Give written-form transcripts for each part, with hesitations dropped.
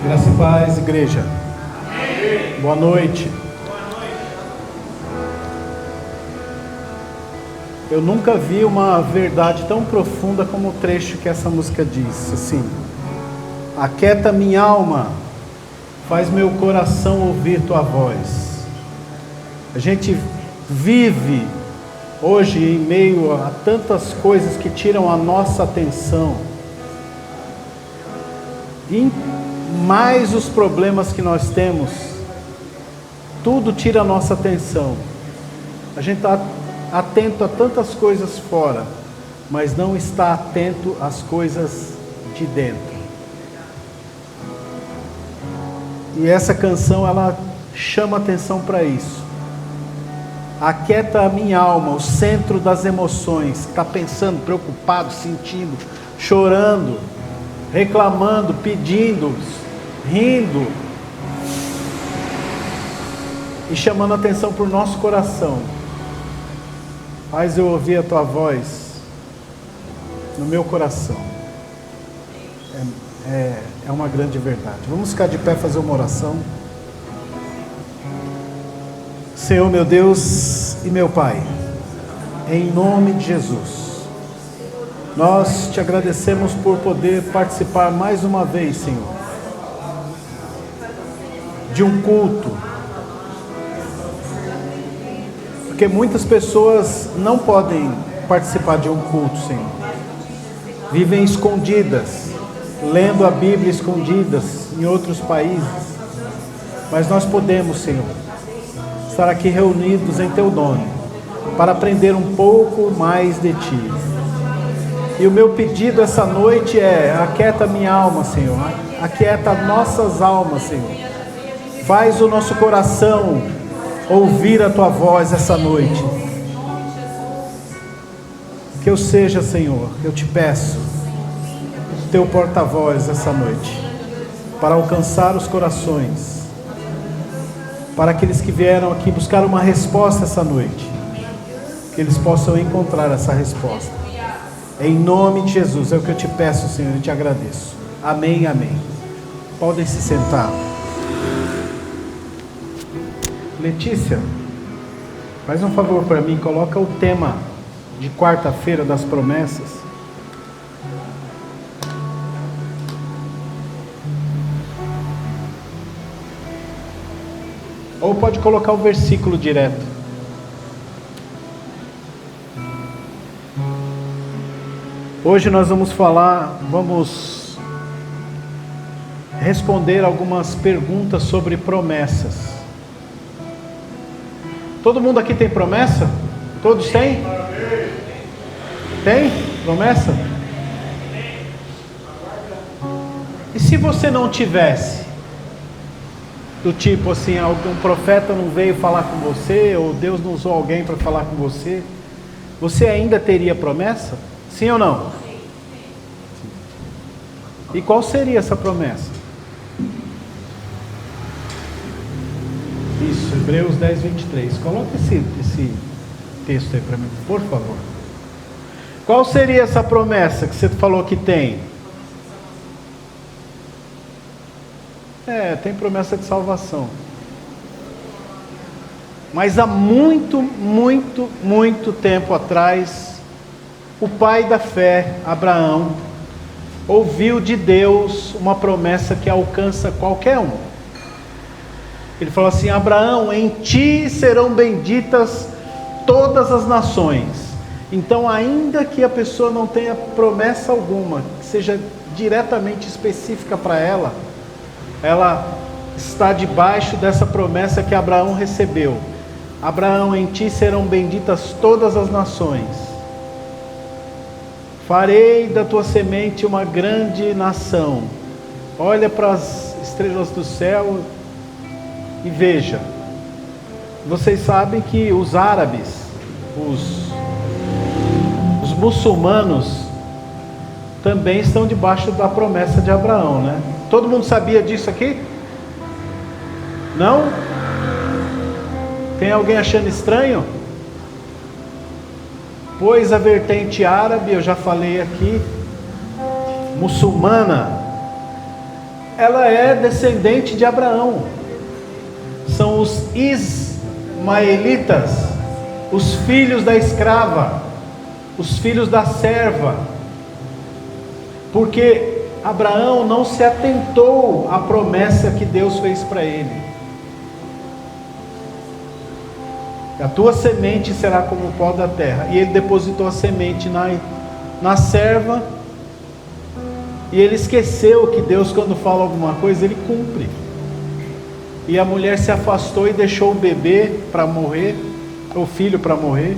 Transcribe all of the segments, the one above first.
Graça e paz, igreja. Amém. Boa noite. Eu nunca vi uma verdade tão profunda como o trecho que essa música diz, assim: aquieta minha alma, faz meu coração ouvir tua voz. A gente vive hoje em meio a tantas coisas que tiram a nossa atenção, e mais os problemas que nós temos, tudo tira a nossa atenção. A gente está atento a tantas coisas fora, mas não está atento às coisas de dentro. E essa canção, ela chama atenção para isso. Aquieta a minha alma, o centro das emoções, que está pensando, preocupado, sentindo, chorando, reclamando, pedindo, rindo, e chamando atenção para o nosso coração. Faz eu ouvir a tua voz no meu coração. É uma grande verdade. Vamos ficar de pé e fazer uma oração. Senhor meu Deus e meu Pai, em nome de Jesus, nós te agradecemos por poder participar mais uma vez, Senhor, de um culto, porque muitas pessoas não podem participar de um culto, Senhor, vivem escondidas, lendo a Bíblia escondidas em outros países, mas nós podemos, Senhor, estar aqui reunidos em Teu nome, para aprender um pouco mais de Ti. E o meu pedido essa noite é: aquieta minha alma, Senhor, aquieta nossas almas, Senhor, faz o nosso coração ouvir a Tua voz essa noite. Que eu seja, Senhor, eu te peço, Teu porta-voz essa noite, para alcançar os corações, para aqueles que vieram aqui buscar uma resposta essa noite, que eles possam encontrar essa resposta. Em nome de Jesus, é o que eu te peço, Senhor, e te agradeço. Amém, amém. Podem se sentar. Letícia, faz um favor para mim, coloca o tema de quarta-feira das promessas. Ou pode colocar o versículo direto. Hoje nós vamos responder algumas perguntas sobre promessas. Todo mundo aqui tem promessa? Todos têm? Tem promessa? E se você não tivesse? Do tipo assim, algum profeta não veio falar com você, ou Deus não usou alguém para falar com você, você ainda teria promessa? Sim ou não? E qual seria essa promessa? Isso, Hebreus 10, 23. Coloca esse texto aí para mim, por favor. Qual seria essa promessa que você falou que tem? Tem promessa de salvação. Mas há muito, muito, muito tempo atrás, o pai da fé, Abraão, ouviu de Deus uma promessa que alcança qualquer um. Ele falou assim: Abraão, em ti serão benditas todas as nações. Então, ainda que a pessoa não tenha promessa alguma, que seja diretamente específica para ela está debaixo dessa promessa que Abraão recebeu. Abraão, em ti serão benditas todas as nações. Farei da tua semente uma grande nação. Olha para as estrelas do céu e veja. Vocês sabem que os árabes, os muçulmanos, também estão debaixo da promessa de Abraão, né? Todo mundo sabia disso aqui? Não? Tem alguém achando estranho? Pois a vertente árabe, eu já falei aqui, muçulmana, ela é descendente de Abraão. São os ismaelitas, os filhos da escrava, os filhos da serva, porque Abraão não se atentou à promessa que Deus fez para ele. A tua semente será como o pó da terra. E ele depositou a semente na serva, e ele esqueceu que Deus, quando fala alguma coisa, ele cumpre. E a mulher se afastou e deixou o bebê para morrer, o filho para morrer.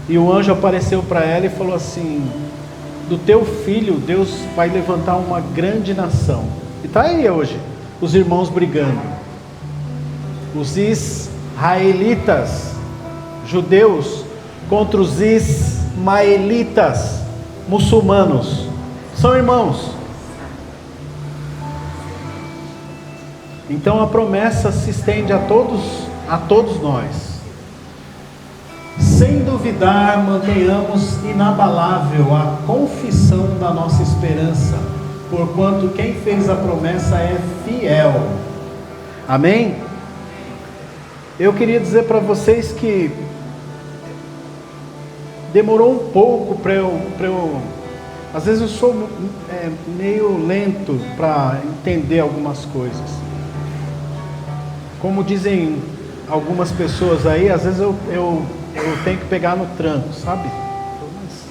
E o anjo apareceu para ela e falou assim: do teu filho Deus vai levantar uma grande nação. E está aí hoje os irmãos brigando, os israelitas, judeus, contra os ismaelitas, muçulmanos. São irmãos. Então a promessa se estende a todos nós. Sem duvidar, mantenhamos inabalável a confissão da nossa esperança, porquanto quem fez a promessa é fiel. Amém? Eu queria dizer para vocês que demorou um pouco para eu às vezes eu sou meio lento para entender algumas coisas. Como dizem algumas pessoas aí, às vezes eu tenho que pegar no tranco, sabe? Mas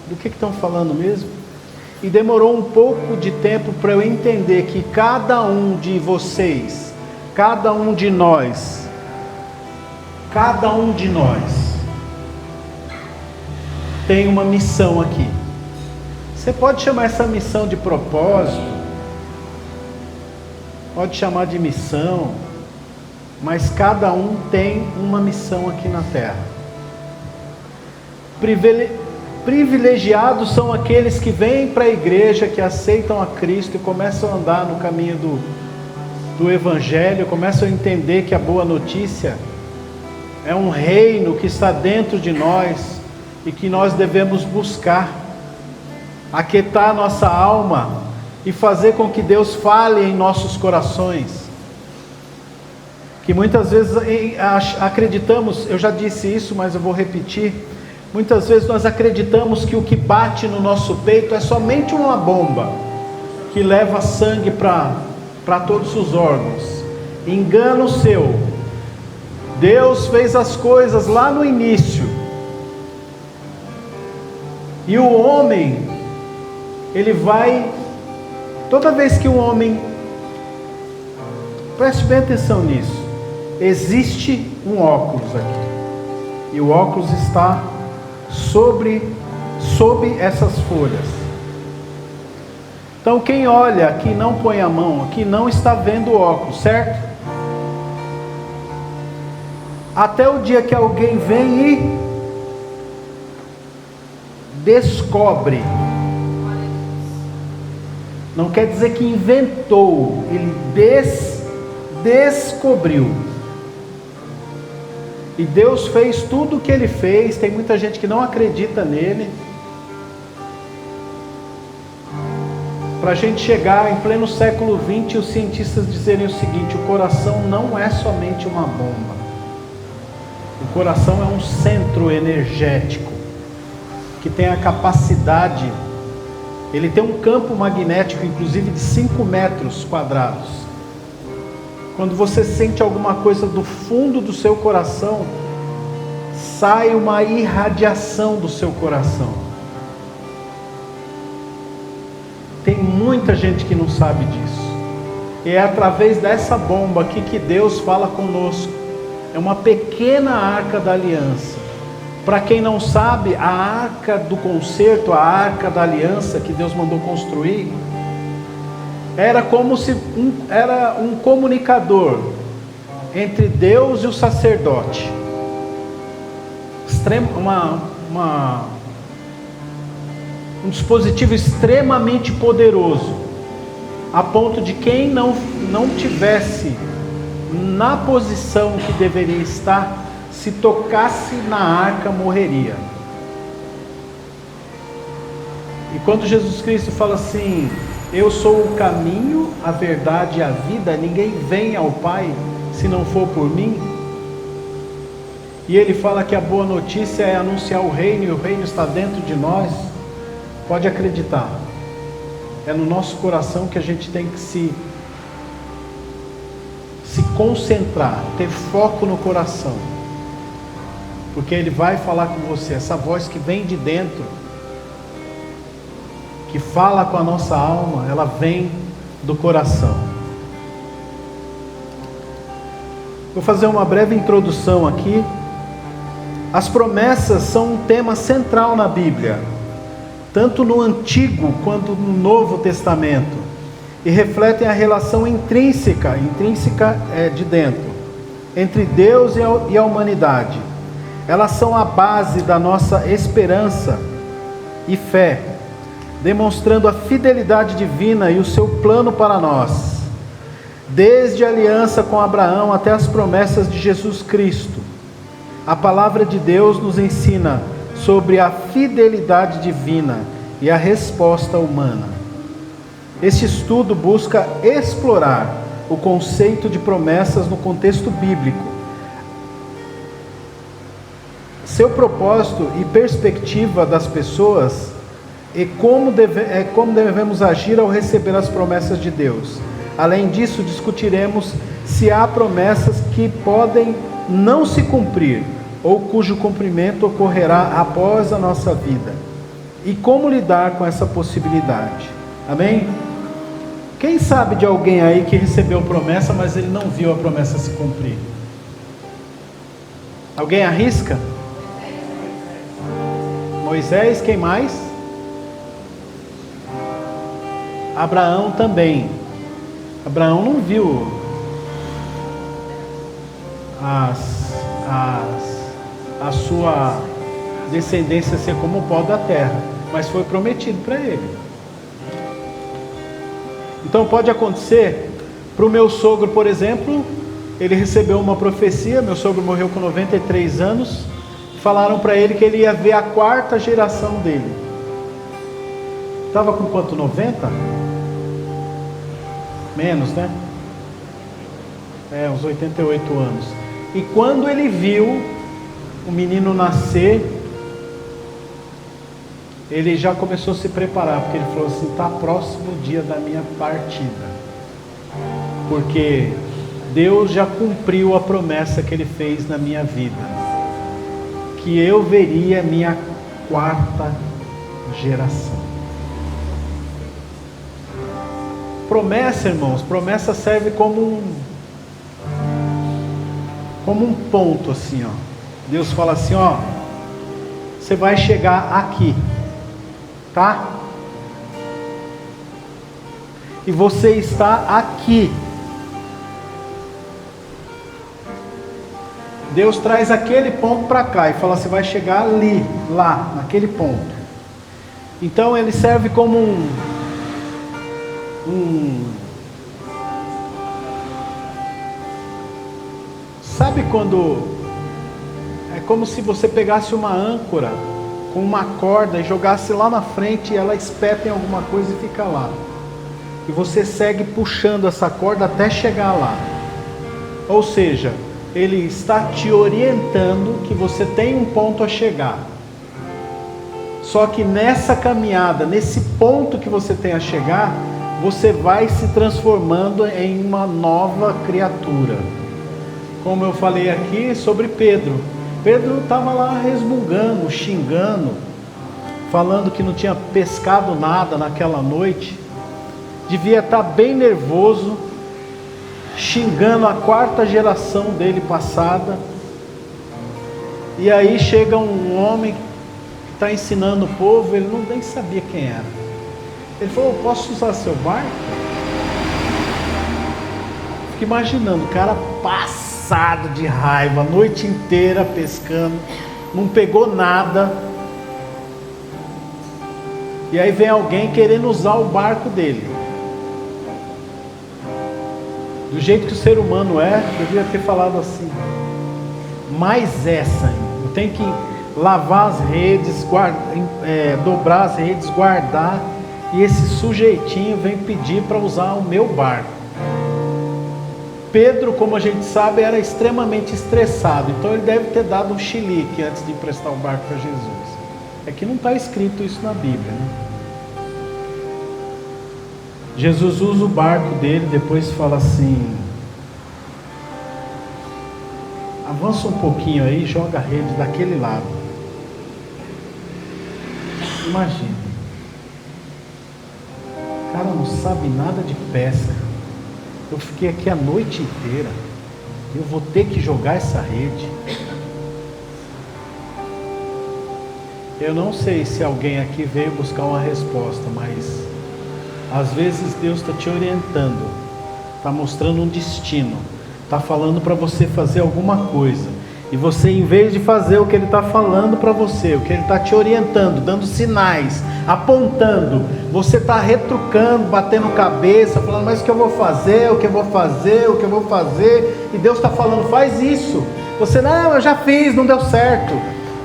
do que estão falando mesmo? E demorou um pouco de tempo para eu entender que cada um de vocês, cada um de nós tem uma missão aqui. Você pode chamar essa missão de propósito, pode chamar de missão, mas cada um tem uma missão aqui na terra. Privilegiados são aqueles que vêm para a igreja, que aceitam a Cristo e começam a andar no caminho do Evangelho, começam a entender que a boa notícia é um reino que está dentro de nós e que nós devemos buscar, aquietar nossa alma e fazer com que Deus fale em nossos corações. Que muitas vezes acreditamos, eu já disse isso, mas eu vou repetir, muitas vezes nós acreditamos que o que bate no nosso peito é somente uma bomba que leva sangue para todos os órgãos. Engano seu. Deus fez as coisas lá no início, e o homem, ele vai, toda vez que um homem, preste bem atenção nisso, existe um óculos aqui, e o óculos está sob essas folhas. Então quem olha aqui, não põe a mão aqui, não está vendo o óculos, certo? Até o dia que alguém vem e descobre. Não quer dizer que inventou, ele descobriu. E Deus fez tudo o que Ele fez. Tem muita gente que não acredita nele, para a gente chegar em pleno século XX, os cientistas dizerem o seguinte: o coração não é somente uma bomba. O coração é um centro energético que tem a capacidade, ele tem um campo magnético, inclusive de 5 metros quadrados. Quando você sente alguma coisa do fundo do seu coração, sai uma irradiação do seu coração. Tem muita gente que não sabe disso. E é através dessa bomba aqui que Deus fala conosco. É uma pequena arca da aliança. Para quem não sabe, a arca do concerto, a arca da aliança que Deus mandou construir, era como se era um comunicador entre Deus e o sacerdote. Um dispositivo extremamente poderoso, a ponto de quem não tivesse na posição que deveria estar, se tocasse na arca, morreria. E quando Jesus Cristo fala assim: Eu sou o caminho, a verdade e a vida, ninguém vem ao Pai se não for por mim. E ele fala que a boa notícia é anunciar o reino, e o reino está dentro de nós. Pode acreditar, é no nosso coração que a gente tem que se concentrar, ter foco no coração, porque ele vai falar com você. Essa voz que vem de dentro, que fala com a nossa alma, ela vem do coração. Vou fazer uma breve introdução aqui. As promessas são um tema central na Bíblia, tanto no Antigo quanto no Novo Testamento, e refletem a relação intrínseca de dentro, entre Deus e a humanidade. Elas são a base da nossa esperança e fé, demonstrando a fidelidade divina e o seu plano para nós, desde a aliança com Abraão até as promessas de Jesus Cristo. A palavra de Deus nos ensina sobre a fidelidade divina e a resposta humana. Este estudo busca explorar o conceito de promessas no contexto bíblico, seu propósito e perspectiva das pessoas, e como devemos agir ao receber as promessas de Deus. Além disso, discutiremos se há promessas que podem não se cumprir, ou cujo cumprimento ocorrerá após a nossa vida, e como lidar com essa possibilidade. Amém? Quem sabe de alguém aí que recebeu promessa, mas ele não viu a promessa se cumprir? Alguém arrisca? Moisés, quem mais? Abraão também. Abraão não viu a sua descendência ser como o pó da terra, mas foi prometido para ele. Então pode acontecer, para o meu sogro, por exemplo, ele recebeu uma profecia. Meu sogro morreu com 93 anos, falaram para ele que ele ia ver a 4ª geração dele. Estava com quanto? 90? Menos, né? Uns 88 anos. E quando ele viu o menino nascer, ele já começou a se preparar, porque ele falou assim: está próximo o dia da minha partida, porque Deus já cumpriu a promessa que Ele fez na minha vida, que eu veria minha 4ª geração. Promessa, irmãos, promessa serve como um ponto assim, ó. Deus fala assim, ó, você vai chegar aqui, tá? E você está aqui. Deus traz aquele ponto para cá e fala, você vai chegar ali, lá, naquele ponto. Então ele serve como sabe quando é como se você pegasse uma âncora com uma corda e jogasse lá na frente, e ela espeta em alguma coisa e fica lá, e você segue puxando essa corda até chegar lá. Ou seja, Ele está te orientando que você tem um ponto a chegar. Só que nessa caminhada, nesse ponto que você tem a chegar, você vai se transformando em uma nova criatura. Como eu falei aqui sobre Pedro. Pedro estava lá resmungando, xingando, falando que não tinha pescado nada naquela noite. Devia estar bem nervoso, xingando a 4ª geração dele passada. E aí chega um homem que está ensinando o povo, ele não nem sabia quem era. Ele falou, posso usar seu barco? Fico imaginando, o cara passado de raiva, a noite inteira pescando, não pegou nada. E aí vem alguém querendo usar o barco dele. Do jeito que o ser humano é, devia ter falado assim, mais essa, eu tenho que lavar as redes, dobrar as redes, guardar e esse sujeitinho vem pedir para usar o meu barco. Pedro, como a gente sabe, era extremamente estressado, então ele deve ter dado um chilique antes de emprestar o barco para Jesus. É que não está escrito isso na Bíblia, né? Jesus usa o barco dele, depois fala assim: avança um pouquinho aí, joga a rede daquele lado. Imagina, o cara não sabe nada de pesca. Eu fiquei aqui a noite inteira, eu vou ter que jogar essa rede. Eu não sei se alguém aqui veio buscar uma resposta, mas às vezes Deus está te orientando, está mostrando um destino, está falando para você fazer alguma coisa, e você, em vez de fazer o que Ele está falando para você, o que Ele está te orientando, dando sinais, apontando, você está retrucando, batendo cabeça, falando: mas o que eu vou fazer, o que eu vou fazer, o que eu vou fazer, e Deus está falando: faz isso. Você: não, eu já fiz, não deu certo.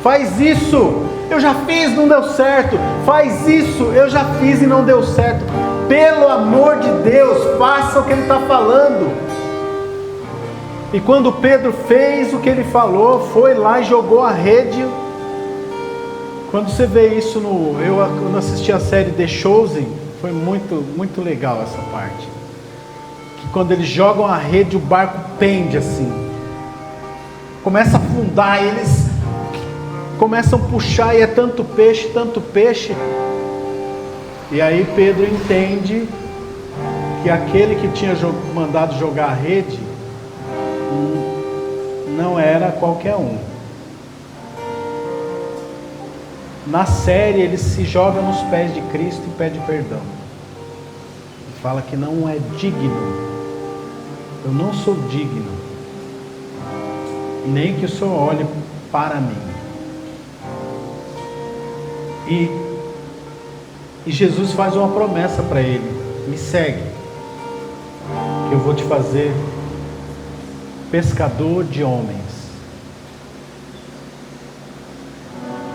Faz isso, eu já fiz, não deu certo. Faz isso, eu já fiz e não deu certo. Pelo amor de Deus, faça o que Ele está falando. E quando Pedro fez o que ele falou, foi lá e jogou a rede. Quando você vê isso quando assisti a série The Chosen, foi muito legal essa parte. Que quando eles jogam a rede, o barco pende assim, começa a afundar, e eles começam a puxar, e é tanto peixe. E aí Pedro entende que aquele que tinha mandado jogar a rede não era qualquer um. Na série ele se joga nos pés de Cristo e pede perdão. Ele fala que não é digno. Eu não sou digno, nem que o Senhor olhe para mim. E Jesus faz uma promessa para ele: me segue, que eu vou te fazer pescador de homens.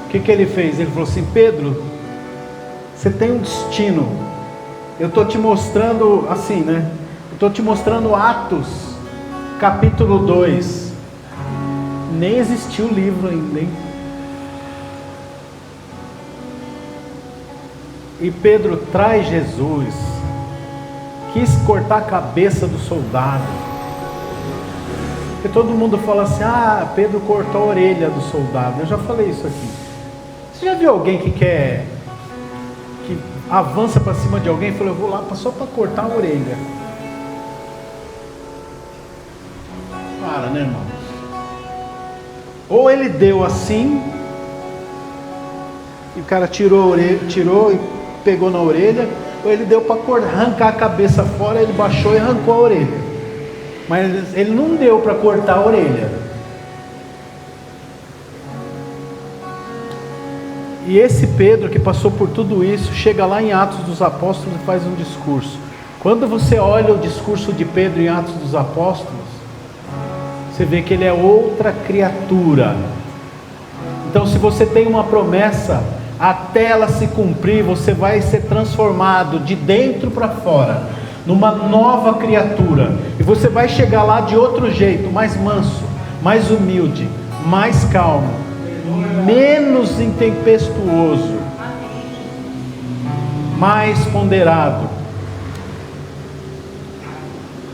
O que ele fez? Ele falou assim: Pedro, você tem um destino. Eu estou te mostrando assim, né? Eu estou te mostrando Atos, capítulo 2. Nem existiu o livro ainda, hein? E Pedro traz Jesus, quis cortar a cabeça do soldado. Porque todo mundo fala assim: ah, Pedro cortou a orelha do soldado. Eu já falei isso aqui. Você já viu alguém que avança para cima de alguém e fala: eu vou lá só para cortar a orelha? Para, né, irmão? Ou ele deu assim, e o cara tirou a orelha, tirou e pegou na orelha, ou ele deu para arrancar a cabeça fora, ele baixou e arrancou a orelha. Mas ele não deu para cortar a orelha. E esse Pedro, que passou por tudo isso, chega lá em Atos dos Apóstolos e faz um discurso. Quando você olha o discurso de Pedro em Atos dos Apóstolos, você vê que ele é outra criatura. Então, se você tem uma promessa, até ela se cumprir, você vai ser transformado de dentro para fora, numa nova criatura. E você vai chegar lá de outro jeito, mais manso, mais humilde, mais calmo, menos intempestuoso, mais ponderado,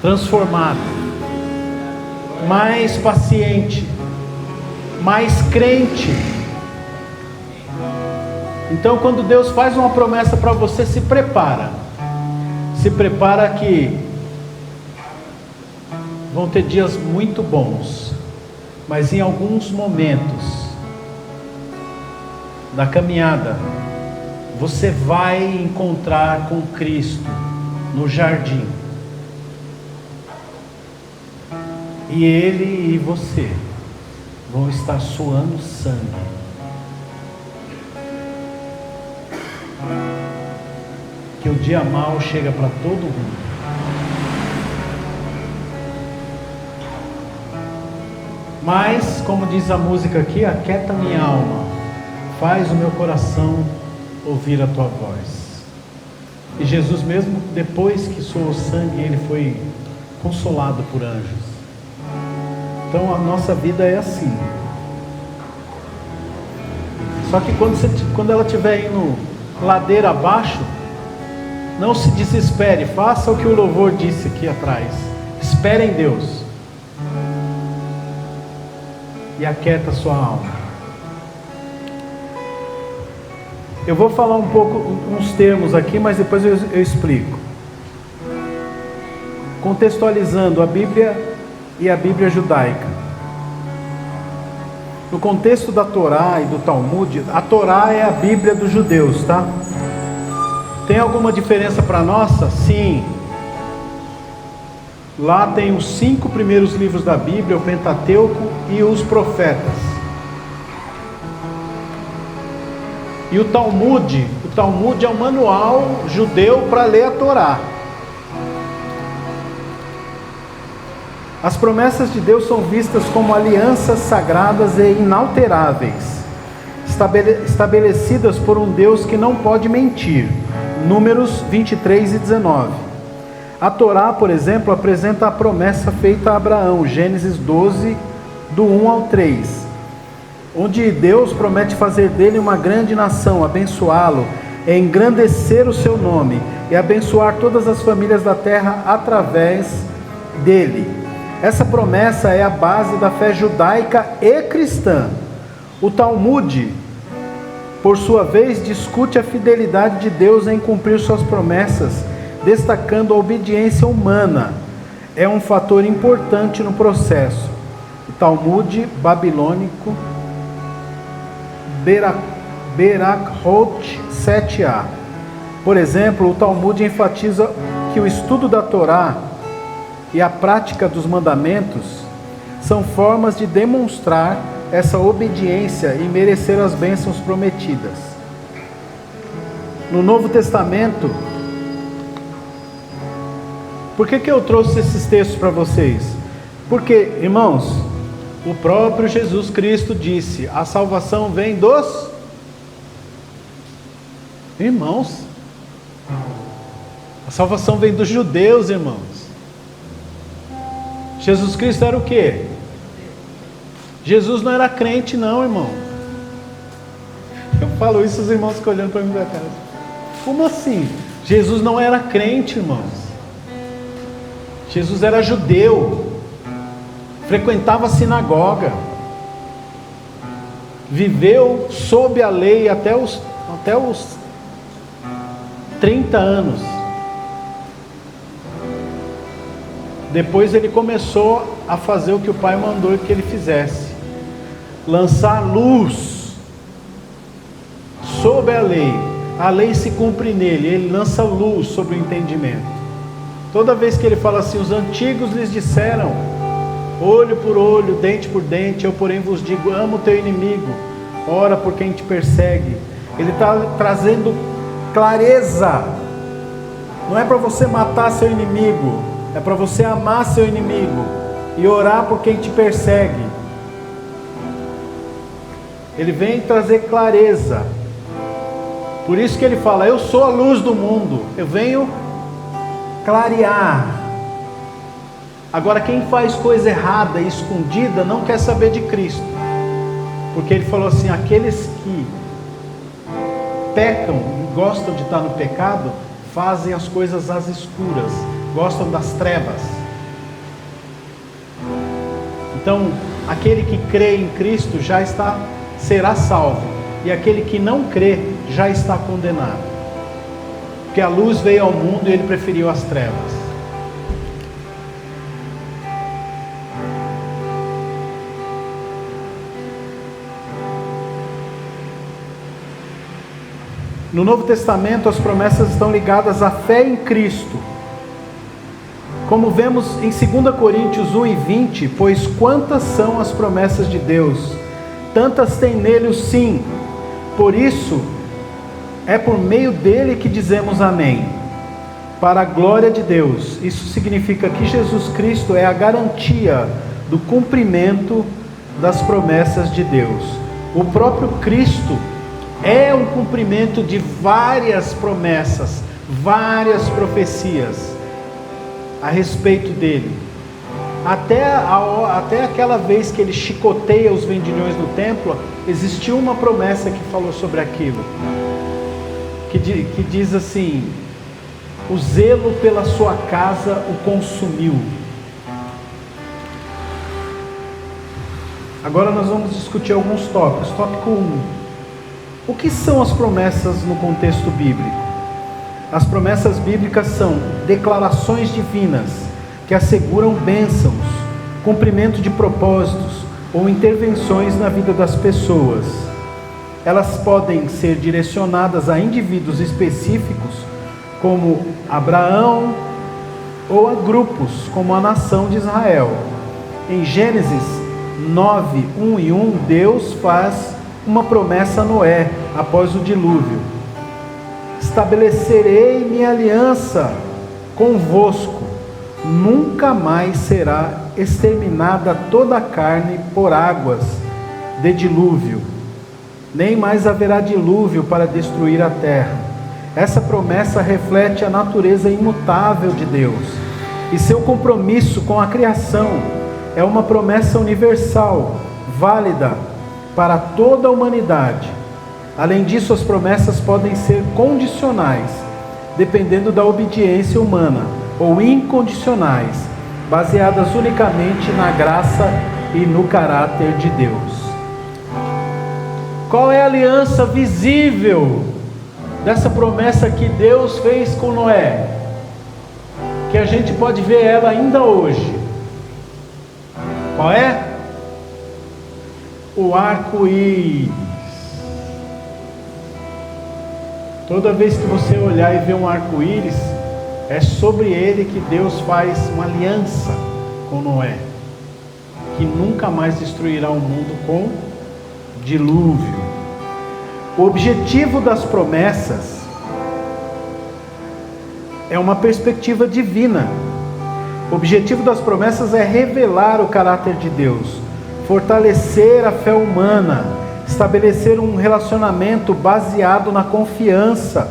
transformado, mais paciente, mais crente. Então, quando Deus faz uma promessa para você, se prepara que vão ter dias muito bons, mas em alguns momentos da caminhada, você vai encontrar com Cristo no jardim, e Ele e você vão estar suando sangue. Que o dia mau chega para todo mundo. Mas, como diz a música aqui, aquieta minha alma, faz o meu coração ouvir a tua voz. E Jesus, mesmo depois que soou sangue, ele foi consolado por anjos. Então a nossa vida é assim. Só que quando ela estiver indo ladeira abaixo, não se desespere, faça o que o louvor disse aqui atrás. Espere em Deus e aquieta sua alma. Eu vou falar um pouco, uns termos aqui, mas depois eu explico. Contextualizando a Bíblia e a Bíblia judaica. No contexto da Torá e do Talmud, a Torá é a Bíblia dos judeus, tá? Tem alguma diferença para a nossa? Sim. Lá tem os 5 primeiros livros da Bíblia, o Pentateuco e os profetas. E o Talmud é um manual judeu para ler a Torá. As promessas de Deus são vistas como alianças sagradas e inalteráveis, estabelecidas por um Deus que não pode mentir. Números 23 e 19. A Torá, por exemplo, apresenta a promessa feita a Abraão, Gênesis 12, do 1 ao 3. Onde Deus promete fazer dele uma grande nação, abençoá-lo, engrandecer o seu nome e abençoar todas as famílias da terra através dele. Essa promessa é a base da fé judaica e cristã. O Talmud, por sua vez, discute a fidelidade de Deus em cumprir suas promessas, destacando a obediência humana. É um fator importante no processo. O Talmud babilônico, Berakhot 7a. Por exemplo, o Talmud enfatiza que o estudo da Torá e a prática dos mandamentos são formas de demonstrar essa obediência e merecer as bênçãos prometidas. No Novo Testamento, por que eu trouxe esses textos para vocês? Porque, irmãos, o próprio Jesus Cristo disse: a salvação vem dos irmãos. A salvação vem dos judeus, irmãos. Jesus Cristo era o quê? Jesus não era crente não, irmão. Eu falo isso, os irmãos ficam olhando para mim da cara. Como assim? Jesus não era crente, irmãos. Jesus era judeu, frequentava a sinagoga, viveu sob a lei até os 30 anos. Depois ele começou a fazer o que o Pai mandou que ele fizesse: lançar luz sobre a lei. A lei se cumpre nele, ele lança luz sobre o entendimento. Toda vez que ele fala assim: os antigos lhes disseram, olho por olho, dente por dente, eu porém vos digo, ama o teu inimigo, ora por quem te persegue. Ele está trazendo clareza. Não é para você matar seu inimigo, é para você amar seu inimigo e orar por quem te persegue. Ele vem trazer clareza. Por isso que ele fala: eu sou a luz do mundo, eu venho clarear. Agora, quem faz coisa errada e escondida não quer saber de Cristo, porque ele falou assim: aqueles que pecam e gostam de estar no pecado, fazem as coisas às escuras, gostam das trevas. Então, aquele que crê em Cristo será salvo, e aquele que não crê já está condenado, porque a luz veio ao mundo e ele preferiu as trevas. No Novo Testamento, as promessas estão ligadas à fé em Cristo. Como vemos em 2 Coríntios 1 e 20, pois quantas são as promessas de Deus, tantas tem nele o sim. Por isso, é por meio dele que dizemos amém, para a glória de Deus. Isso significa que Jesus Cristo é a garantia do cumprimento das promessas de Deus. O próprio Cristo é um cumprimento de várias promessas várias profecias a respeito dele. Até aquela vez que ele chicoteia os vendilhões do templo, existiu uma promessa que falou sobre aquilo, que diz assim: o zelo pela sua casa o consumiu. Agora nós vamos discutir alguns tópicos. Tópico 1. O que são as promessas no contexto bíblico? As promessas bíblicas são declarações divinas que asseguram bênçãos, cumprimento de propósitos ou intervenções na vida das pessoas. Elas podem ser direcionadas a indivíduos específicos, como Abraão, ou a grupos, como a nação de Israel. Em Gênesis 9, 1 e 1, Deus faz uma promessa a Noé após o dilúvio: estabelecerei minha aliança convosco, nunca mais será exterminada toda a carne por águas de dilúvio, nem mais haverá dilúvio para destruir a terra. Essa promessa reflete a natureza imutável de Deus e seu compromisso com a criação. É uma promessa universal, válida para toda a humanidade. Além disso, as promessas podem ser condicionais, dependendo da obediência humana, ou incondicionais, baseadas unicamente na graça e no caráter de Deus. Qual é a aliança visível dessa promessa que Deus fez com Noé? Que a gente pode ver ela ainda hoje. Qual é? O arco-íris. Toda vez que você olhar e ver um arco-íris, é sobre ele que Deus faz uma aliança com Noé, que nunca mais destruirá o mundo com dilúvio. O objetivo das promessas é uma perspectiva divina. O objetivo das promessas é revelar o caráter de Deus, fortalecer a fé humana, estabelecer um relacionamento baseado na confiança.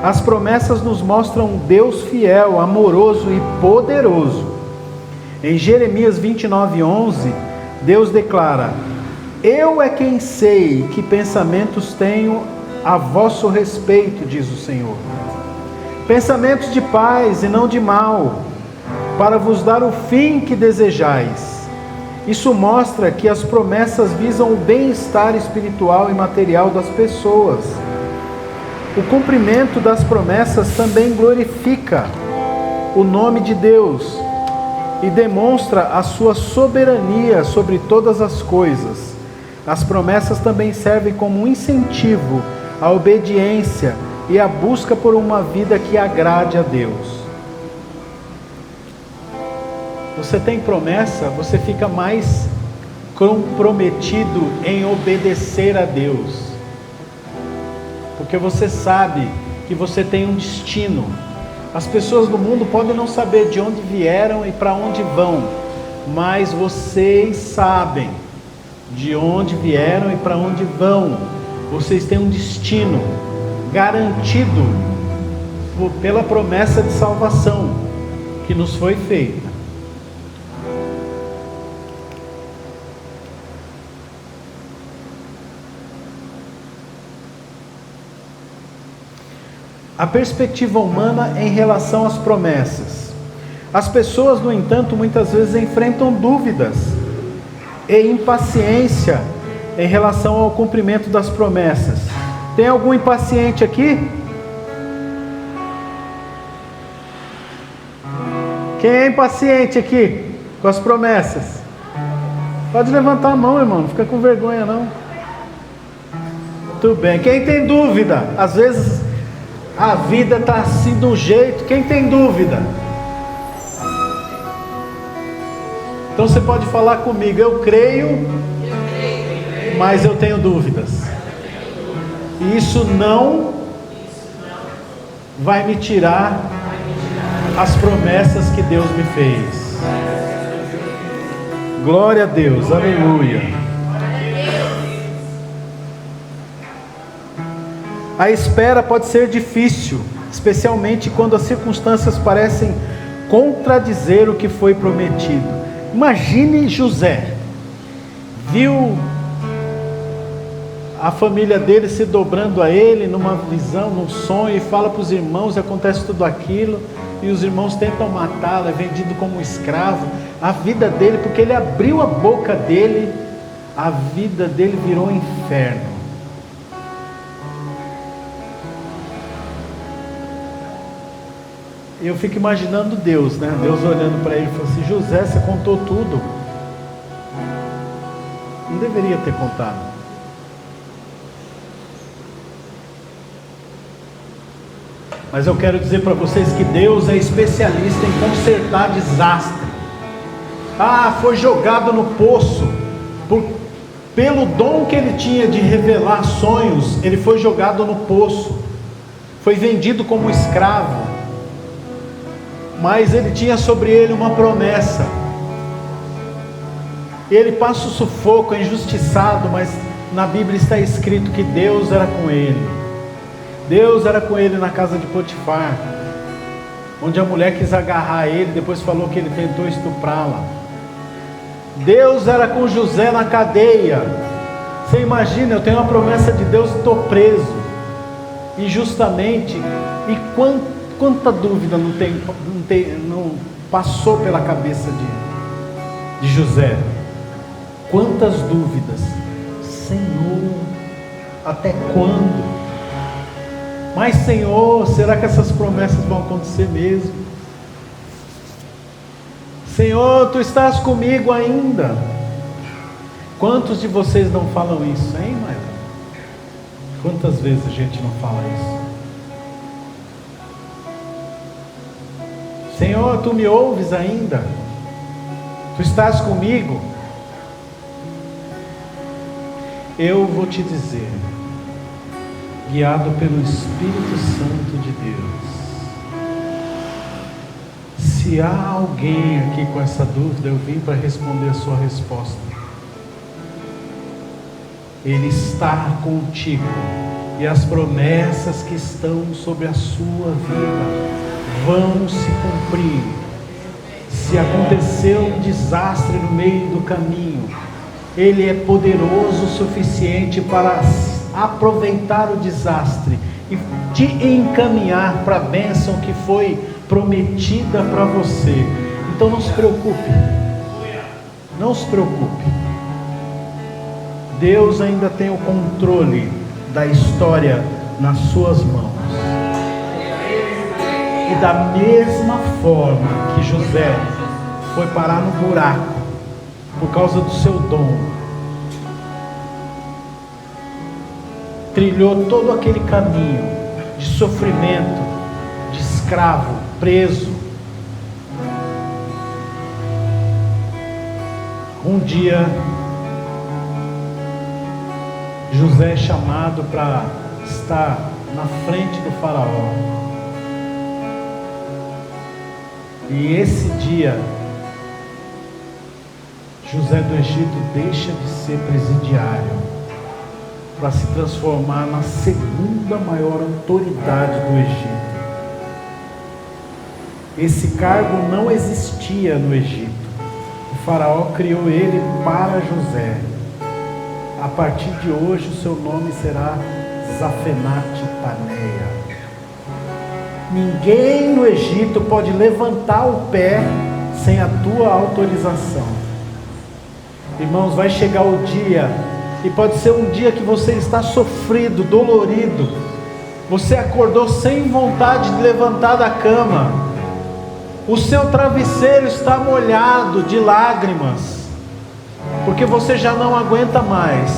As promessas nos mostram um Deus fiel, amoroso e poderoso. Em Jeremias 29:11, Deus declara: eu é quem sei que pensamentos tenho a vosso respeito, diz o Senhor. Pensamentos de paz e não de mal, para vos dar o fim que desejais. Isso mostra que as promessas visam o bem-estar espiritual e material das pessoas. O cumprimento das promessas também glorifica o nome de Deus e demonstra a sua soberania sobre todas as coisas. As promessas também servem como um incentivo à obediência e à busca por uma vida que agrade a Deus. Você tem promessa, você fica mais comprometido em obedecer a Deus, porque você sabe que você tem um destino. As pessoas do mundo podem não saber de onde vieram e para onde vão, mas vocês sabem de onde vieram e para onde vão. Vocês têm um destino garantido pela promessa de salvação que nos foi feita. A perspectiva humana em relação às promessas. As pessoas, no entanto, muitas vezes enfrentam dúvidas e impaciência em relação ao cumprimento das promessas. Tem algum impaciente aqui? Quem é impaciente aqui com as promessas? Pode levantar a mão, irmão, não fica com vergonha não. Tudo bem. Quem tem dúvida? Às vezes a vida está assim de um jeito. Quem tem dúvida? Então você pode falar comigo: eu creio, mas eu tenho dúvidas. E isso não vai me tirar as promessas que Deus me fez. Glória a Deus, aleluia. A espera pode ser difícil, especialmente quando as circunstâncias parecem contradizer o que foi prometido. Imagine José, viu a família dele se dobrando a ele numa visão, num sonho, e fala para os irmãos, e acontece tudo aquilo, e os irmãos tentam matá-lo, é vendido como escravo. A vida dele, porque ele abriu a boca dele, a vida dele virou um inferno. Eu fico imaginando Deus, né? Deus olhando para ele e falou assim: José, você contou tudo. Não deveria ter contado. Mas eu quero dizer para vocês que Deus é especialista em consertar desastre. Foi jogado no poço. Pelo dom que ele tinha de revelar sonhos, ele foi jogado no poço. Foi vendido como escravo. Mas ele tinha sobre ele uma promessa. Ele passa o sufoco, é injustiçado, mas na Bíblia está escrito que Deus era com ele. Deus era com ele na casa de Potifar, onde a mulher quis agarrar ele, depois falou que ele tentou estuprá-la. Deus era com José na cadeia. Você imagina, eu tenho uma promessa de Deus, estou preso injustamente. E quanta dúvida não passou pela cabeça de José? Quantas dúvidas? Senhor, até quando? Mas Senhor, será que essas promessas vão acontecer mesmo? Senhor, Tu estás comigo ainda. Quantos de vocês não falam isso, hein, Maia? Quantas vezes a gente não fala isso? Senhor, Tu me ouves ainda? Tu estás comigo? Eu vou te dizer, guiado pelo Espírito Santo de Deus, se há alguém aqui com essa dúvida, eu vim para responder a sua resposta. Ele está contigo, e as promessas que estão sobre a sua vida vão se cumprir. Se aconteceu um desastre no meio do caminho, Ele é poderoso o suficiente para aproveitar o desastre e te encaminhar para a bênção que foi prometida para você. Então não se preocupe, não se preocupe. Deus ainda tem o controle da história nas suas mãos. E da mesma forma que José foi parar no buraco por causa do seu dom, trilhou todo aquele caminho de sofrimento, de escravo, preso. Um dia, José é chamado para estar na frente do faraó. E esse dia, José do Egito deixa de ser presidiário para se transformar na segunda maior autoridade do Egito. Esse cargo não existia no Egito. O faraó criou ele para José. A partir de hoje o seu nome será Zafenate Paneia. Ninguém no Egito pode levantar o pé sem a tua autorização. Irmãos, vai chegar o dia, e pode ser um dia que você está sofrido, dolorido. Você acordou sem vontade de levantar da cama. O seu travesseiro está molhado de lágrimas, porque você já não aguenta mais.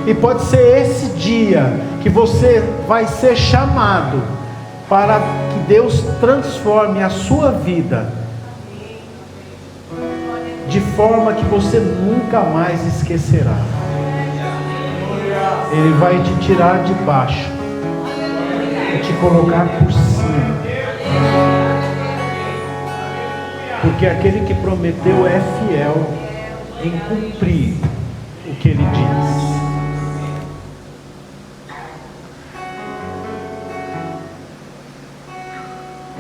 E pode ser esse dia que você vai ser chamado para que Deus transforme a sua vida de forma que você nunca mais esquecerá. Ele vai te tirar de baixo e te colocar por cima, porque aquele que prometeu é fiel em cumprir o que ele diz.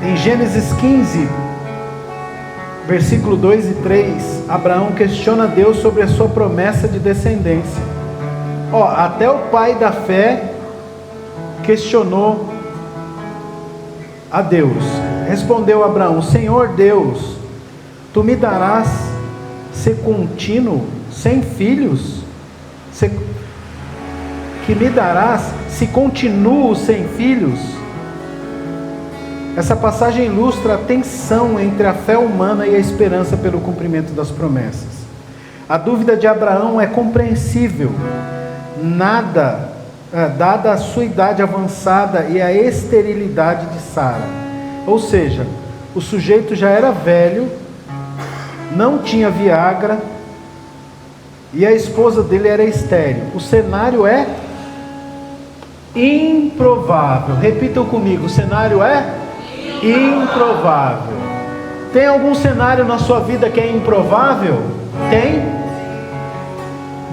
Em Gênesis 15, versículo 2 e 3, Abraão questiona Deus sobre a sua promessa de descendência. Até o pai da fé questionou a Deus. Respondeu Abraão: Senhor Deus, tu me darás ser contínuo, sem filhos? Que me darás se continuo sem filhos? Essa passagem ilustra a tensão entre a fé humana e a esperança pelo cumprimento das promessas. A dúvida de Abraão é compreensível, dada a sua idade avançada e a esterilidade de Sara. Ou seja, o sujeito já era velho, não tinha Viagra e a esposa dele era estéril. O cenário é improvável. Repitam comigo: o cenário é improvável. Tem algum cenário na sua vida que é improvável? Tem?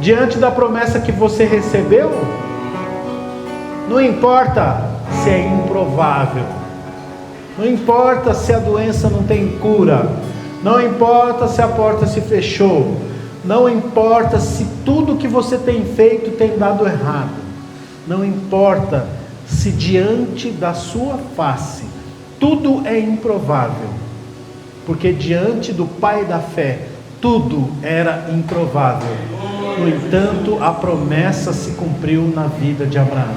Diante da promessa que você recebeu? Não importa se é improvável, não importa se a doença não tem cura, não importa se a porta se fechou, não importa se tudo que você tem feito tem dado errado, não importa se diante da sua face tudo é improvável, porque diante do pai da fé tudo era improvável. No entanto, a promessa se cumpriu na vida de Abraão.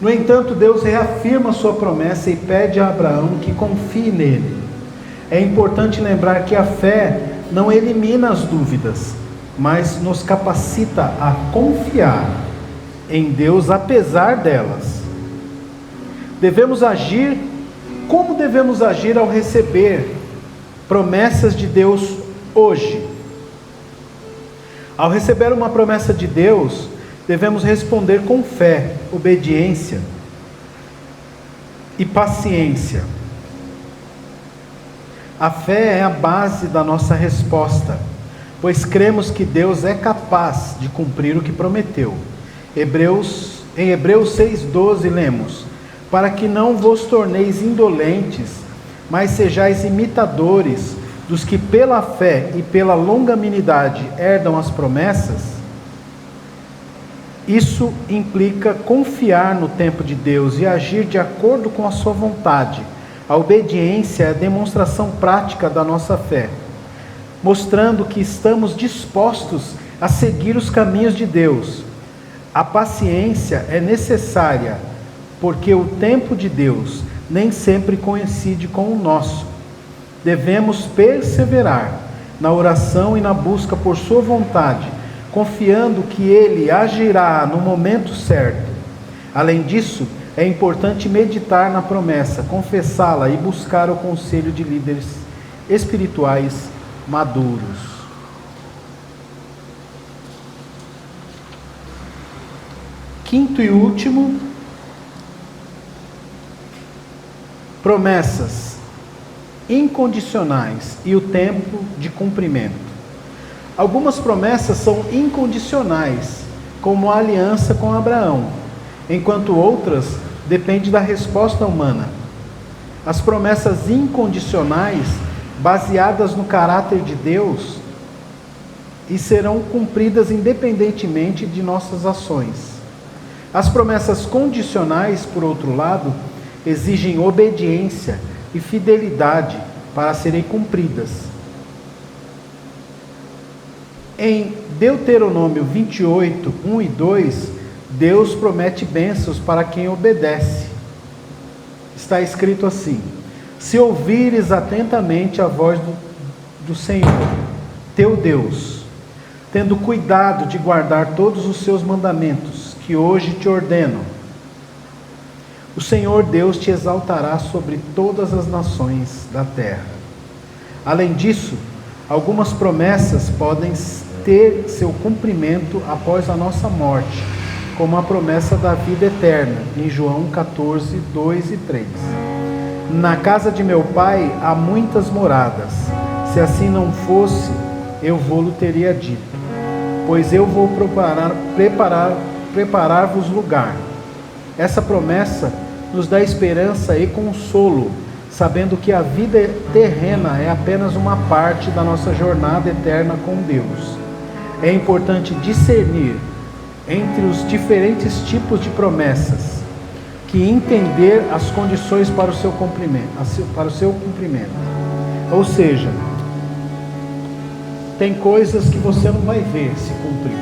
No entanto, Deus reafirma sua promessa e pede a Abraão que confie nele. É importante lembrar que a fé não elimina as dúvidas, mas nos capacita a confiar em Deus apesar delas. Como devemos agir ao receber promessas de Deus hoje? Ao receber uma promessa de Deus, devemos responder com fé, obediência e paciência. A fé é a base da nossa resposta, pois cremos que Deus é capaz de cumprir o que prometeu. Em Hebreus 6,12 lemos: para que não vos torneis indolentes, mas sejais imitadores dos que pela fé e pela longanimidade herdam as promessas. Isso implica confiar no tempo de Deus e agir de acordo com a sua vontade. A obediência é a demonstração prática da nossa fé, mostrando que estamos dispostos a seguir os caminhos de Deus. A paciência é necessária, porque o tempo de Deus nem sempre coincide com o nosso. Devemos perseverar na oração e na busca por sua vontade, confiando que Ele agirá no momento certo. Além disso, é importante meditar na promessa, confessá-la e buscar o conselho de líderes espirituais maduros. Quinto e último, promessas incondicionais e o tempo de cumprimento. Algumas promessas são incondicionais, como a aliança com Abraão, enquanto outras dependem da resposta humana. As promessas incondicionais, baseadas no caráter de Deus, e serão cumpridas independentemente de nossas ações. As promessas condicionais, por outro lado, exigem obediência e fidelidade para serem cumpridas. Em Deuteronômio 28, 1 e 2, Deus promete bênçãos para quem obedece. Está escrito assim: se ouvires atentamente a voz do Senhor, teu Deus, tendo cuidado de guardar todos os seus mandamentos, que hoje te ordeno, o Senhor Deus te exaltará sobre todas as nações da terra. Além disso, algumas promessas podem ter seu cumprimento após a nossa morte, como a promessa da vida eterna, em João 14, 2 e 3. Na casa de meu pai há muitas moradas, se assim não fosse, eu vô-lo teria dito. pois eu vou preparar-vos lugar. Essa promessa nos dá esperança e consolo, sabendo que a vida terrena é apenas uma parte da nossa jornada eterna com Deus. É importante discernir entre os diferentes tipos de promessas, que entender as condições para o seu cumprimento. Ou seja, tem coisas que você não vai ver se cumprir.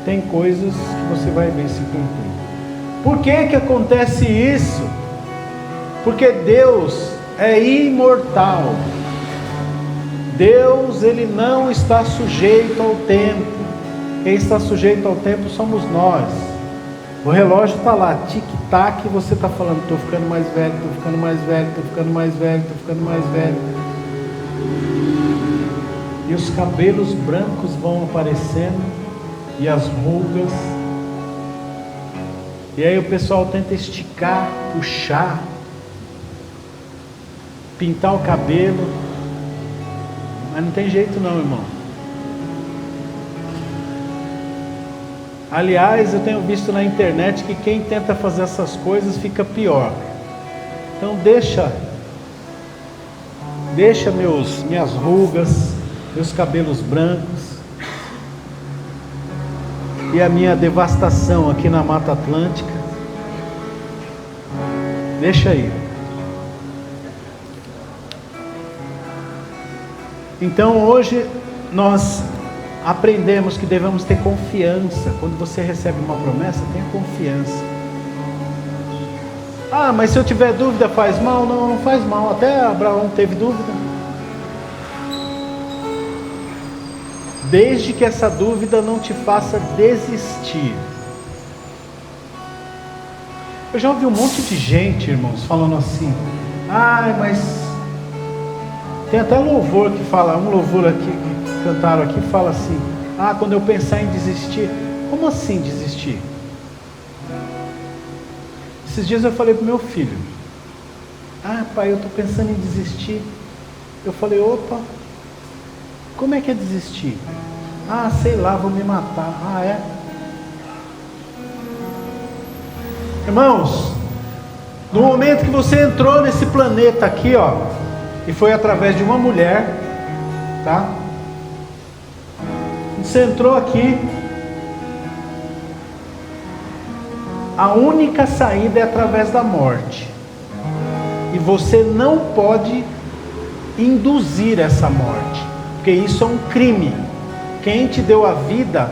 Tem coisas que você vai ver se cumprir. Por que que acontece isso? Porque Deus é imortal. Deus, Ele não está sujeito ao tempo. Quem está sujeito ao tempo somos nós. O relógio está lá, tic-tac, e você está falando, estou ficando mais velho, estou ficando mais velho, estou ficando mais velho, estou ficando mais velho. E os cabelos brancos vão aparecendo, e as rugas. E aí o pessoal tenta esticar, puxar, pintar o cabelo, mas não tem jeito não, irmão. Aliás, eu tenho visto na internet que quem tenta fazer essas coisas fica pior. Então deixa minhas rugas, meus cabelos brancos e a minha devastação aqui na Mata Atlântica. Deixa aí. Então hoje nós aprendemos que devemos ter confiança. Quando você recebe uma promessa, tenha confiança. Ah, mas se eu tiver dúvida faz mal? Não, não faz mal. Até Abraão teve dúvida. Desde que essa dúvida não te faça desistir. Eu já ouvi um monte de gente, irmãos, falando assim: ai, mas tem até louvor que fala, um louvor aqui que cantaram aqui, fala assim: ah, quando eu pensar em desistir. Como assim desistir? Esses dias eu falei pro meu filho: ah, pai, eu estou pensando em desistir. Eu falei: opa, como é que é desistir? Ah, sei lá, vou me matar. Ah, é? Irmãos, no momento que você entrou nesse planeta aqui, ó, e foi através de uma mulher, tá? Você entrou aqui, a única saída é através da morte. E você não pode induzir essa morte, porque isso é um crime. Quem te deu a vida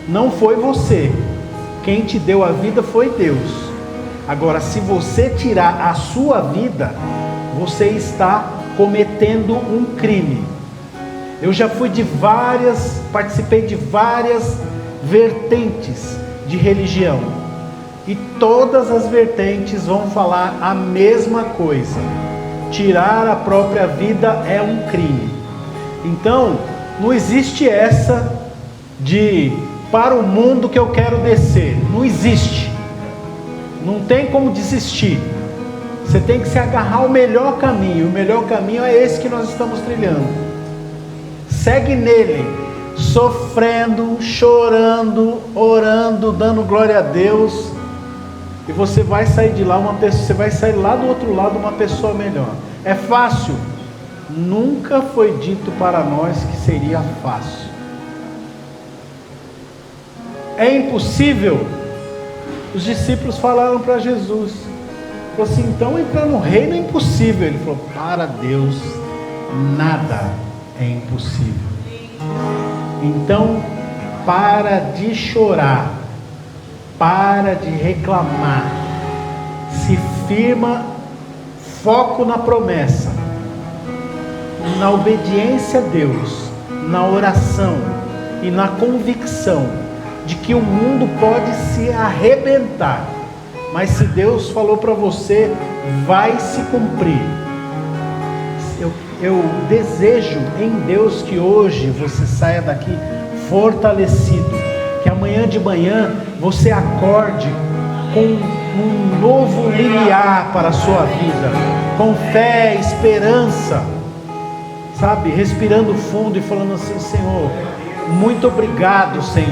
não foi você. Quem te deu a vida foi Deus. Agora, se você tirar a sua vida, você está cometendo um crime. Eu já participei de várias vertentes de religião, e todas as vertentes vão falar a mesma coisa: tirar a própria vida é um crime. Então, não existe essa de para o mundo que eu quero descer. Não existe. Não tem como desistir. Você tem que se agarrar ao melhor caminho. O melhor caminho é esse que nós estamos trilhando. Segue nele, sofrendo, chorando, orando, dando glória a Deus, e você vai sair de lá você vai sair lá do outro lado uma pessoa melhor. É fácil? Nunca foi dito para nós que seria fácil. É impossível? Os discípulos falaram para Jesus, falou assim: então entrar no reino é impossível. Ele falou: para Deus nada é impossível. Então para de chorar, para de reclamar, se firma, foco na promessa, na obediência a Deus, na oração e na convicção de que o mundo pode se arrebentar, mas se Deus falou para você, vai se cumprir. Eu desejo em Deus que hoje você saia daqui fortalecido, que amanhã de manhã você acorde com um novo limiar para a sua vida, com fé, esperança, sabe, respirando fundo e falando assim: Senhor, muito obrigado, Senhor,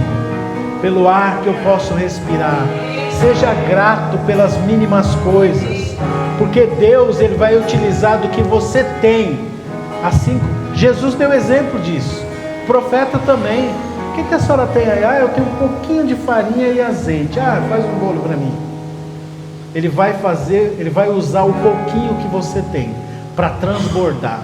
pelo ar que eu posso respirar. Seja grato pelas mínimas coisas, porque Deus, Ele vai utilizar do que você tem. Assim, Jesus deu exemplo disso, o profeta também. O que a senhora tem aí? Eu tenho um pouquinho de farinha e azeite. Faz um bolo para mim. Ele vai usar o pouquinho que você tem para transbordar.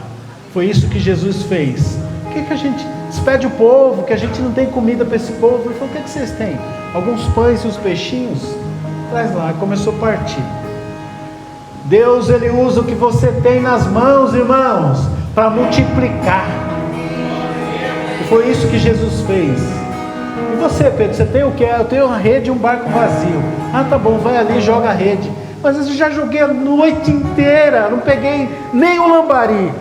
Foi isso que Jesus fez. O que a gente despede o povo, que a gente não tem comida para esse povo? Ele falou: o que vocês têm? Alguns pães e uns peixinhos? Traz lá. Começou a partir. Deus, Ele usa o que você tem nas mãos, irmãos, para multiplicar. E foi isso que Jesus fez. E você, Pedro, você tem o que? Eu tenho uma rede e um barco vazio. Tá bom, vai ali e joga a rede. Mas eu já joguei a noite inteira, não peguei nem um lambari.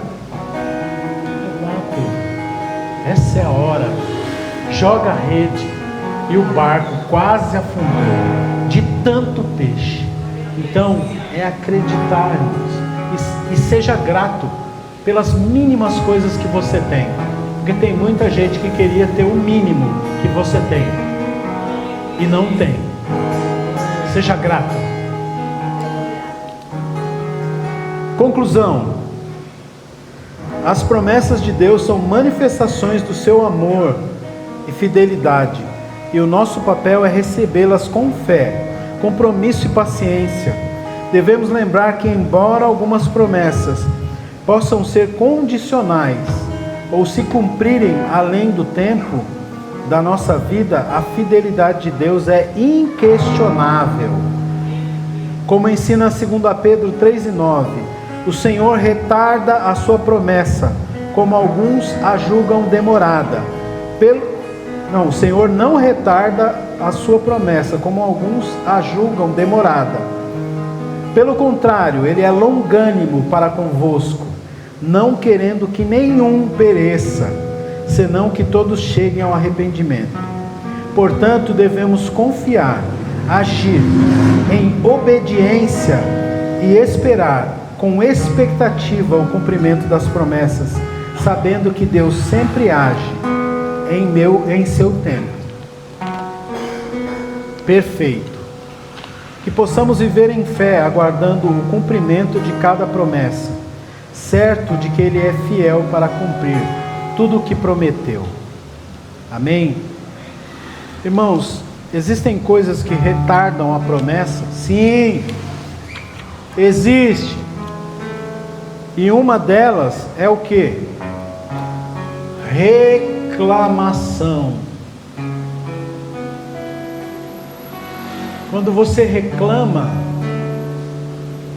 Essa é a hora. Joga a rede. E o barco quase afundou de tanto peixe. Então é acreditar, irmãos, e seja grato pelas mínimas coisas que você tem, porque tem muita gente que queria ter o mínimo que você tem e não tem. Seja grato. Conclusão: as promessas de Deus são manifestações do seu amor e fidelidade, e o nosso papel é recebê-las com fé, compromisso e paciência. Devemos lembrar que, embora algumas promessas possam ser condicionais ou se cumprirem além do tempo da nossa vida, a fidelidade de Deus é inquestionável. Como ensina 2 Pedro 3:9, o Senhor retarda a sua promessa, como alguns a julgam demorada. O Senhor não retarda a sua promessa, como alguns a julgam demorada. Pelo contrário, Ele é longânimo para convosco, não querendo que nenhum pereça, senão que todos cheguem ao arrependimento. Portanto, devemos confiar, agir em obediência e esperar com expectativa o cumprimento das promessas, sabendo que Deus sempre age em seu tempo perfeito. Que possamos viver em fé, aguardando o cumprimento de cada promessa, certo de que Ele é fiel para cumprir tudo o que prometeu. Amém? Irmãos, existem coisas que retardam a promessa? Sim, existe. E uma delas é o quê? Reclamação. Quando você reclama,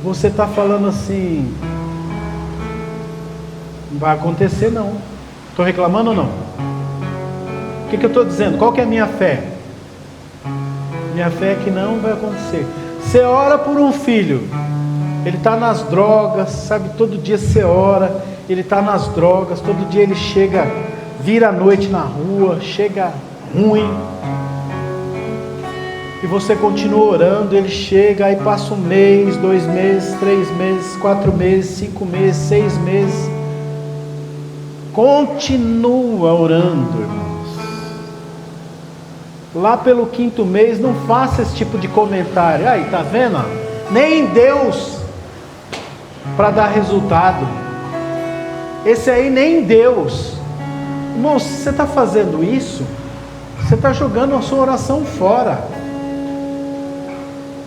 você está falando assim: não vai acontecer não. Estou reclamando ou não? O que eu estou dizendo? Qual que é a minha fé? Minha fé é que não vai acontecer. Você ora por um filho, ele está nas drogas, sabe? Todo dia você ora, ele está nas drogas, todo dia ele chega, vira a noite na rua, chega ruim. E você continua orando, ele chega, aí passa 1 mês, 2 meses, 3 meses, 4 meses, 5 meses, 6 meses. Continua orando, irmãos. Lá pelo 5º mês, não faça esse tipo de comentário. Aí, tá vendo? Nem Deus para dar resultado. Esse aí nem Deus. Irmão, se você está fazendo isso, você está jogando a sua oração fora.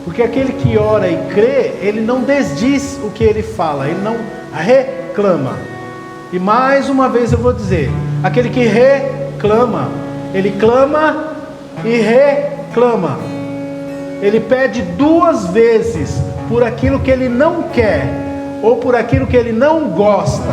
Porque aquele que ora e crê, ele não desdiz o que ele fala, ele não reclama. E mais uma vez eu vou dizer, aquele que reclama, ele clama e reclama. Ele pede 2 vezes por aquilo que ele não quer, ou por aquilo que ele não gosta.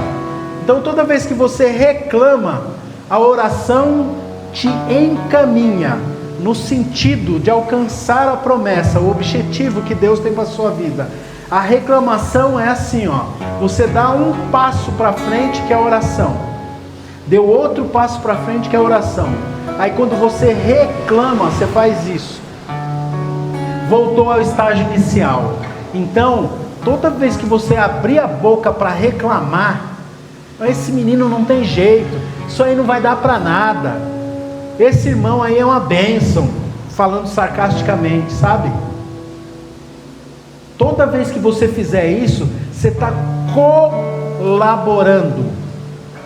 Então toda vez que você reclama, a oração te encaminha no sentido de alcançar a promessa, o objetivo que Deus tem para a sua vida. A reclamação é assim, você dá um passo para frente, que é a oração, deu outro passo para frente, que é a oração. Aí quando você reclama, você faz isso, voltou ao estágio inicial. Então toda vez que você abrir a boca para reclamar, esse menino não tem jeito, isso aí não vai dar para nada, Esse irmão aí é uma bênção, falando sarcasticamente, sabe? Toda vez que você fizer isso, você está colaborando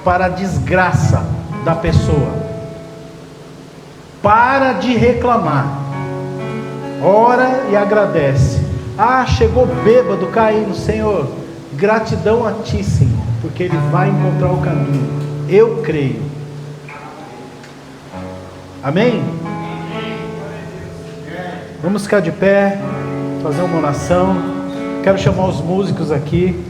para a desgraça da pessoa. Para de reclamar, ora e agradece. Ah, chegou bêbado, caindo, Senhor, gratidão a Ti, Senhor, porque ele vai encontrar o caminho, eu creio. Amém? Vamos ficar de pé, fazer uma oração. Quero chamar os músicos aqui.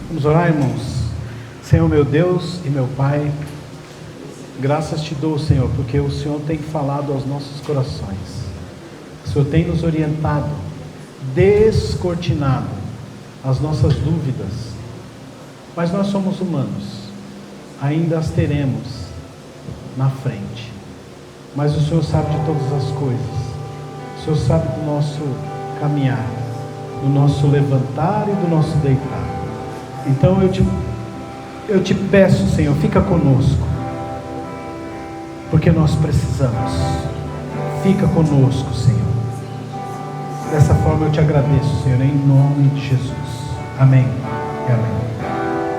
Vamos orar, irmãos. Senhor meu Deus e meu Pai, graças te dou, Senhor, porque o Senhor tem falado aos nossos corações. O Senhor tem nos orientado, descortinado as nossas dúvidas. Mas nós somos humanos, ainda as teremos na frente. Mas o Senhor sabe de todas as coisas. O Senhor sabe do nosso caminhar, do nosso levantar e do nosso deitar. Então eu te peço, Senhor, fica conosco, porque nós precisamos. Fica conosco, Senhor. Dessa forma eu te agradeço, Senhor, em nome de Jesus. Amém e amém.